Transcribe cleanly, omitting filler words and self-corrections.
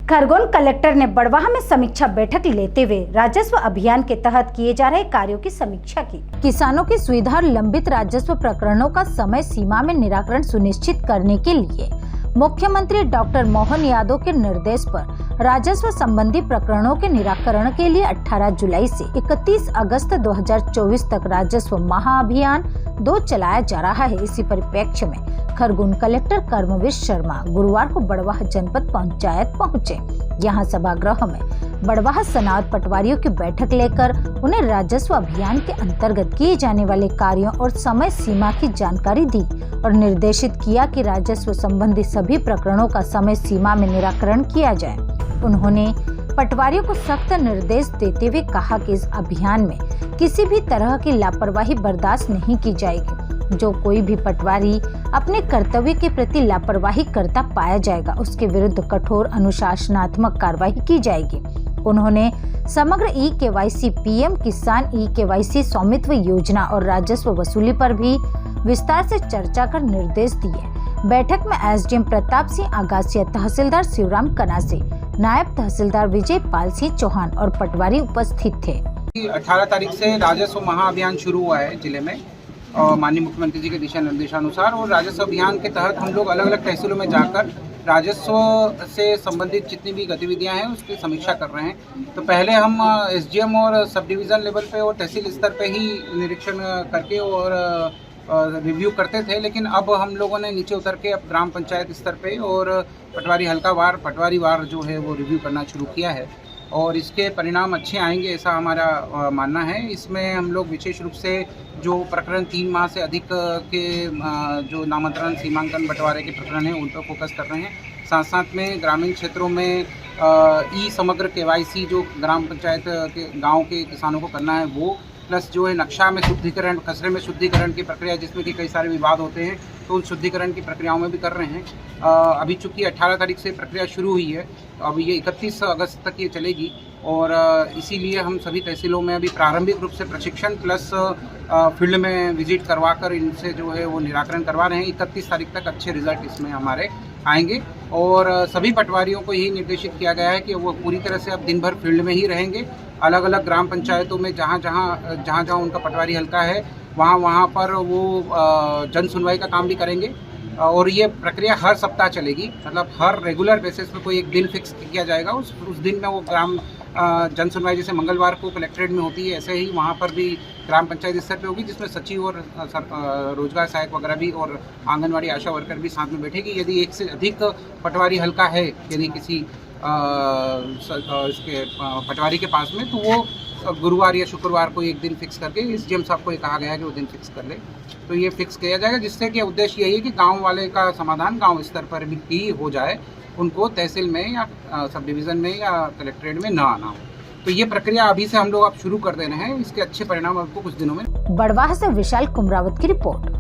Khargone collector ने बड़वाह में समीक्षा बैठक लेते हुए राजस्व अभियान के तहत किए जा रहे कार्यों की समीक्षा की। किसानों की सुविधा और लंबित राजस्व प्रकरणों का समय सीमा में निराकरण सुनिश्चित करने के लिए मुख्यमंत्री डॉक्टर मोहन यादव के निर्देश पर राजस्व संबंधी प्रकरणों के निराकरण के लिए 18 जुलाई से 31 अगस्त 2024 तक राजस्व महाअभियान 2 चलाया जा रहा है। इसी परिप्रेक्ष्य में खरगोन कलेक्टर कर्मवीर शर्मा गुरुवार को बड़वाह जनपद पंचायत पहुंचे। यहां सभागृह में बड़वाह सनात पटवारियों की बैठक लेकर उन्हें राजस्व अभियान के अंतर्गत किए जाने वाले कार्यों और समय सीमा की जानकारी दी और निर्देशित किया कि राजस्व संबंधी सभी प्रकरणों का समय सीमा में निराकरण किया जाए। उन्होंने पटवारियों को सख्त निर्देश देते हुए कहा कि इस अभियान में किसी भी तरह की लापरवाही बर्दाश्त नहीं की जाएगी। जो कोई भी पटवारी अपने कर्तव्य के प्रति लापरवाही करता पाया जाएगा, उसके विरुद्ध कठोर अनुशासनात्मक कार्रवाई की जाएगी। उन्होंने समग्र ई-केवाईसी, पीएम किसान ई-केवाईसी, स्वामित्व योजना और राजस्व वसूली पर भी विस्तार से चर्चा कर निर्देश दिए। बैठक में एसडीएम प्रताप सिंह आगासिया, तहसीलदार शिवराम कनासे, नायब तहसीलदार विजय पाल सिंह चौहान और पटवारी उपस्थित थे। 18 तारीख से राजस्व महाअभियान शुरू हुआ है जिले में और माननीय मुख्यमंत्री जी के दिशा निर्देशानुसार, और राजस्व अभियान के तहत हम लोग अलग अलग तहसीलों में जाकर राजस्व से संबंधित जितनी भी गतिविधियां हैं उसकी समीक्षा कर रहे हैं। तो पहले हम एसडीएम और सब डिवीज़न लेवल पे और तहसील स्तर पे ही निरीक्षण करके और रिव्यू करते थे, लेकिन अब हम लोगों ने नीचे उतर के अब ग्राम पंचायत स्तर पे और पटवारी हल्कावार, पटवारी वार जो है वो रिव्यू करना शुरू किया है और इसके परिणाम अच्छे आएंगे ऐसा हमारा मानना है। इसमें हम लोग विशेष रूप से जो प्रकरण 3 माह से अधिक के जो नामांतरण, सीमांकन, बंटवारे के प्रकरण हैं उन पर फोकस कर रहे हैं। साथ साथ में ग्रामीण क्षेत्रों में ई समग्र केवाईसी जो ग्राम पंचायत के गाँव के किसानों को करना है वो, प्लस जो है नक्शा में शुद्धिकरण, कचरे में शुद्धिकरण की प्रक्रिया जिसमें कि कई सारे विवाद होते हैं तो उन शुद्धिकरण की प्रक्रियाओं में भी कर रहे हैं। अभी चूँकि 18 तारीख से प्रक्रिया शुरू हुई है, अब ये 31 अगस्त तक ये चलेगी और इसीलिए हम सभी तहसीलों में अभी प्रारंभिक रूप से प्रशिक्षण प्लस फील्ड में विजिट करवा कर इनसे जो है वो निराकरण करवा रहे हैं। 31 तारीख तक अच्छे रिजल्ट इसमें हमारे आएंगे और सभी पटवारियों को यही निर्देशित किया गया है कि वो पूरी तरह से अब दिन भर फील्ड में ही रहेंगे। अलग अलग ग्राम पंचायतों में जहाँ उनका पटवारी हल्का है वहाँ पर वो जन सुनवाई का काम भी करेंगे और ये प्रक्रिया हर सप्ताह चलेगी। मतलब हर रेगुलर बेसिस पे कोई एक दिन फिक्स किया जाएगा, उस दिन में वो ग्राम जन सुनवाई जैसे मंगलवार को कलेक्ट्रेट में होती है ऐसे ही वहाँ पर भी ग्राम पंचायत स्तर पे होगी, जिसमें सचिव और रोजगार सहायक वगैरह भी और आंगनवाड़ी आशा वर्कर भी साथ में बैठेगी। यदि एक से अधिक पटवारी हल्का है यदि किसी इसके पटवारी के पास में, तो वो गुरुवार या शुक्रवार को एक दिन फिक्स करके एसडीएम साहब को ये कहा गया है कि वो दिन फिक्स कर ले, तो ये फिक्स किया जाएगा, जिससे कि उद्देश्य यही है कि गांव वाले का समाधान गांव स्तर पर भी हो जाए, उनको तहसील में या सब डिवीज़न में या कलेक्ट्रेट में ना आना हो। तो ये प्रक्रिया अभी से हम लोग अब शुरू कर दे रहे हैं, इसके अच्छे परिणाम आपको कुछ दिनों में। बड़वाह से विशाल कुमरावत की रिपोर्ट।